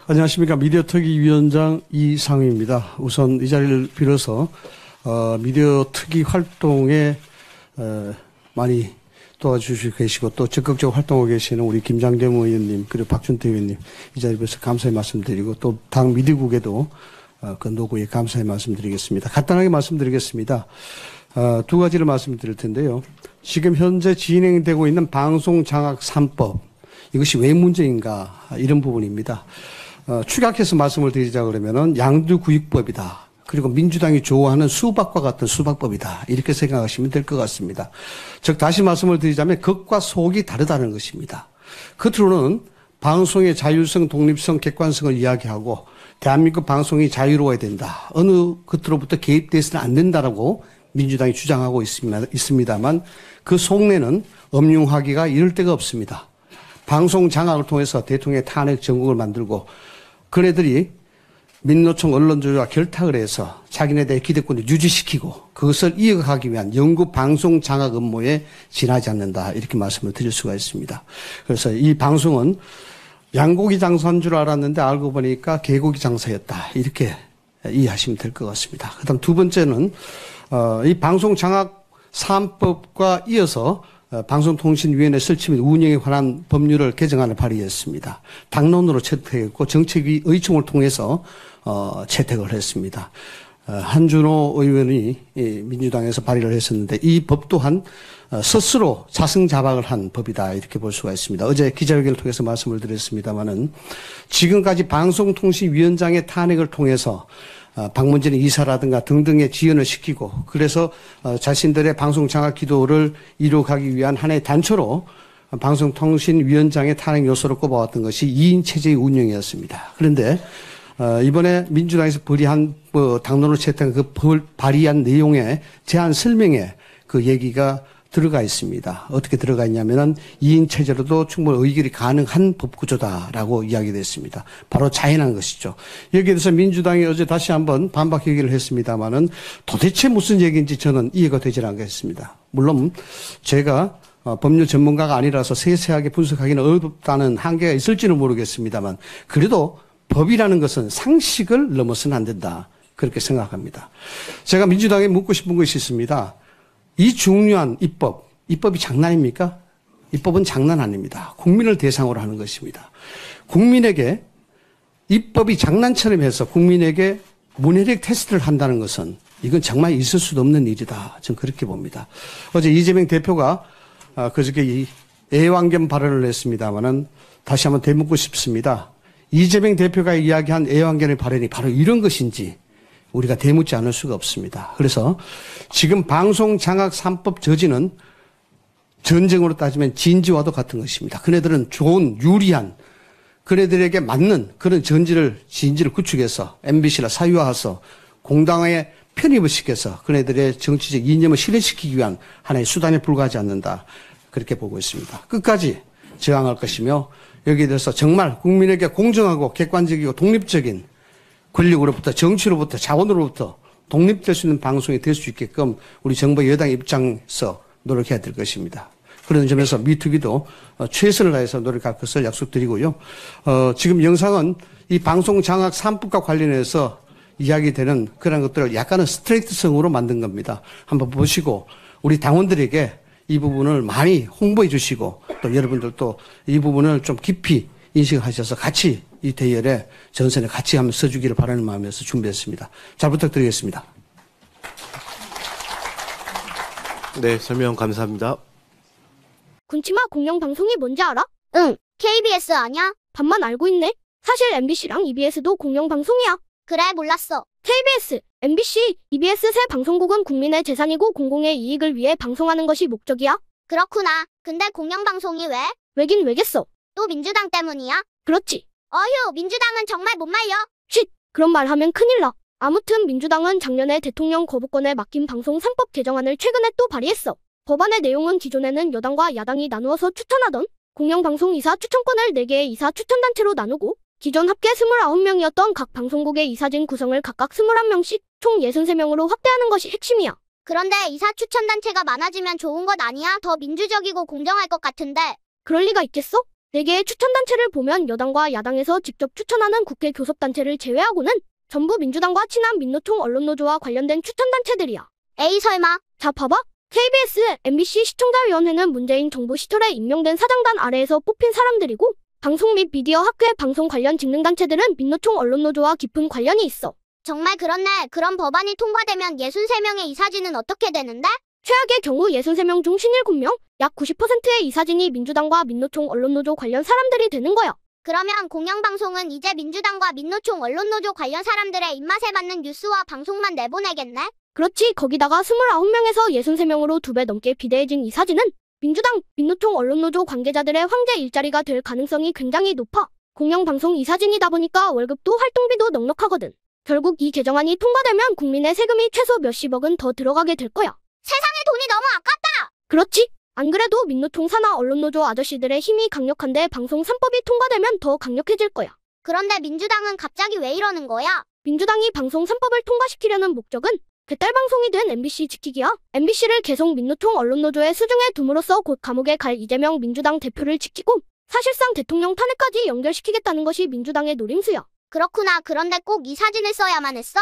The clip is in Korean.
안녕하십니까. 미디어특위위원장 이상휘입니다. 우선 이 자리를 빌어서 미디어특위 활동에 많이 도와주시고 계시고 또 적극적으로 활동하고 계시는 우리 김장겸 의원님 그리고 박준태 의원님 이 자리에 빌어서 감사의 말씀드리고 또 당 미디국에도 그 노고에 감사의 말씀드리겠습니다. 간단하게 말씀드리겠습니다. 두 가지를 말씀드릴 텐데요. 지금 현재 진행되고 있는 방송장악 3법 이것이 왜 문제인가 이런 부분입니다. 축약해서 말씀을 드리자 그러면은 양두구육법이다. 그리고 민주당이 좋아하는 수박과 같은 수박법이다. 이렇게 생각하시면 될 것 같습니다. 즉 다시 말씀을 드리자면 겉과 속이 다르다는 것입니다. 겉으로는 방송의 자율성, 독립성, 객관성을 이야기하고 대한민국 방송이 자유로워야 된다. 어느 겉으로부터 개입돼서는 안 된다라고 민주당이 주장하고 있습니다만 그 속내는 엄중하기가 이를 데가 없습니다. 방송 장악을 통해서 대통령의 탄핵 정국을 만들고 그네들이 민노총 언론조직과 결탁을 해서 자기네들의 기득권을 유지시키고 그것을 이어가기 위한 영구 방송 장악 음모에 지나지 않는다. 이렇게 말씀을 드릴 수가 있습니다. 그래서 이 방송은 양고기 장사인 줄 알았는데 알고 보니까 개고기 장사였다. 이렇게 이해하시면 될 것 같습니다. 그다음 두 번째는 이 방송 장악 3법과 이어서 방송통신위원회 설치 및 운영에 관한 법률을 개정안을 발의했습니다. 당론으로 채택했고 정책위 의총을 통해서 채택을 했습니다. 한준호 의원이 민주당에서 발의를 했었는데 이 법 또한 스스로 자승자박을 한 법이다 이렇게 볼 수가 있습니다. 어제 기자회견을 통해서 말씀을 드렸습니다마는 지금까지 방송통신위원장의 탄핵을 통해서 박문진 이사라든가 등등의 지연을 시키고 그래서 자신들의 방송 장악 기도를 이루어가기 위한 하나의 단초로 방송통신위원장의 탄핵 요소로 꼽아왔던 것이 2인 체제의 운영이었습니다. 그런데 이번에 민주당에서 발의한 당론을 채택한 그 발의한 내용의 제안 설명에 그 얘기가 들어가 있습니다. 어떻게 들어가 있냐면은 2인 체제로도 충분히 의결이 가능한 법구조다라고 이야기됐습니다. 바로 자연한 것이죠. 여기에 대해서 민주당이 어제 다시 한번 반박 얘기를 했습니다마는 도대체 무슨 얘기인지 저는 이해가 되질 않겠습니다. 물론 제가 법률 전문가가 아니라서 세세하게 분석하기는 어렵다는 한계가 있을지는 모르겠습니다만 그래도 법이라는 것은 상식을 넘어서는 안 된다. 그렇게 생각합니다. 제가 민주당에 묻고 싶은 것이 있습니다. 이 중요한 입법이 장난입니까? 입법은 장난 아닙니다. 국민을 대상으로 하는 것입니다. 국민에게 입법이 장난처럼 해서 국민에게 문해력 테스트를 한다는 것은 이건 정말 있을 수도 없는 일이다. 저는 그렇게 봅니다. 어제 이재명 대표가 그저께 이 애완견 발언을 했습니다마는 다시 한번 되묻고 싶습니다. 이재명 대표가 이야기한 애완견의 발언이 바로 이런 것인지 우리가 되묻지 않을 수가 없습니다. 그래서 지금 방송 장악 3법 저지는 전쟁으로 따지면 진지와도 같은 것입니다. 그네들은 좋은 유리한 그네들에게 맞는 그런 진지를 구축해서 MBC를 사유화해서 공당에 편입을 시켜서 그네들의 정치적 이념을 실현시키기 위한 하나의 수단에 불과하지 않는다. 그렇게 보고 있습니다. 끝까지 저항할 것이며 여기에 대해서 정말 국민에게 공정하고 객관적이고 독립적인 권력으로부터 정치로부터 자원으로부터 독립될 수 있는 방송이 될 수 있게끔 우리 정부 여당 입장에서 노력해야 될 것입니다. 그런 점에서 미투기도 최선을 다해서 노력할 것을 약속드리고요. 지금 영상은 이 방송 장악 3법과 관련해서 이야기되는 그런 것들을 약간은 스트레이트성으로 만든 겁니다. 한번 보시고 우리 당원들에게 이 부분을 많이 홍보해 주시고 또 여러분들도 이 부분을 좀 깊이 인식하셔서 같이 이 대열에 전선에 같이 한번 서주기를 바라는 마음에서 준비했습니다. 잘 부탁드리겠습니다. 네, 설명 감사합니다. 군치마 공영방송이 뭔지 알아? 응, KBS 아냐? 반만 알고 있네. 사실 MBC랑 EBS도 공영방송이야. 그래, 몰랐어. KBS, MBC, EBS 세 방송국은 국민의 재산이고 공공의 이익을 위해 방송하는 것이 목적이야. 그렇구나. 근데 공영방송이 왜? 왜긴 왜겠어. 또 민주당 때문이야? 그렇지. 어휴, 민주당은 정말 못 말려. 쉿! 그런 말 하면 큰일 나. 아무튼 민주당은 작년에 대통령 거부권에 맡긴 방송 3법 개정안을 최근에 또 발의했어. 법안의 내용은 기존에는 여당과 야당이 나누어서 추천하던 공영방송 이사 추천권을 4개의 이사 추천단체로 나누고 기존 합계 29명이었던 각 방송국의 이사진 구성을 각각 21명씩 총 63명으로 확대하는 것이 핵심이야. 그런데 이사 추천단체가 많아지면 좋은 것 아니야? 더 민주적이고 공정할 것 같은데. 그럴 리가 있겠어? 4개의 추천단체를 보면 여당과 야당에서 직접 추천하는 국회 교섭단체를 제외하고는 전부 민주당과 친한 민노총 언론노조와 관련된 추천단체들이야. 에이 설마. 자 봐봐. KBS, MBC 시청자위원회는 문재인 정부 시절에 임명된 사장단 아래에서 뽑힌 사람들이고 방송 및 미디어 학회 방송 관련 직능단체들은 민노총 언론노조와 깊은 관련이 있어. 정말 그렇네. 그럼 법안이 통과되면 63명의 이사진은 어떻게 되는데? 최악의 경우 63명 중 57명, 약 90%의 이사진이 민주당과 민노총 언론노조 관련 사람들이 되는 거야. 그러면 공영방송은 이제 민주당과 민노총 언론노조 관련 사람들의 입맛에 맞는 뉴스와 방송만 내보내겠네? 그렇지. 거기다가 29명에서 63명으로 2배 넘게 비대해진 이사진은 민주당, 민노총 언론노조 관계자들의 황제 일자리가 될 가능성이 굉장히 높아. 공영방송 이사진이다 보니까 월급도 활동비도 넉넉하거든. 결국 이 개정안이 통과되면 국민의 세금이 최소 몇십억은 더 들어가게 될 거야. 세상에 돈이 너무 아깝다! 그렇지. 안 그래도 민노총 산하 언론노조 아저씨들의 힘이 강력한데 방송 3법이 통과되면 더 강력해질 거야. 그런데 민주당은 갑자기 왜 이러는 거야? 민주당이 방송 3법을 통과시키려는 목적은 개딸 방송이 된 MBC 지키기야. MBC를 계속 민노총 언론노조의 수중에 둠으로써 곧 감옥에 갈 이재명 민주당 대표를 지키고 사실상 대통령 탄핵까지 연결시키겠다는 것이 민주당의 노림수야. 그렇구나. 그런데 꼭 이 사진을 써야만 했어?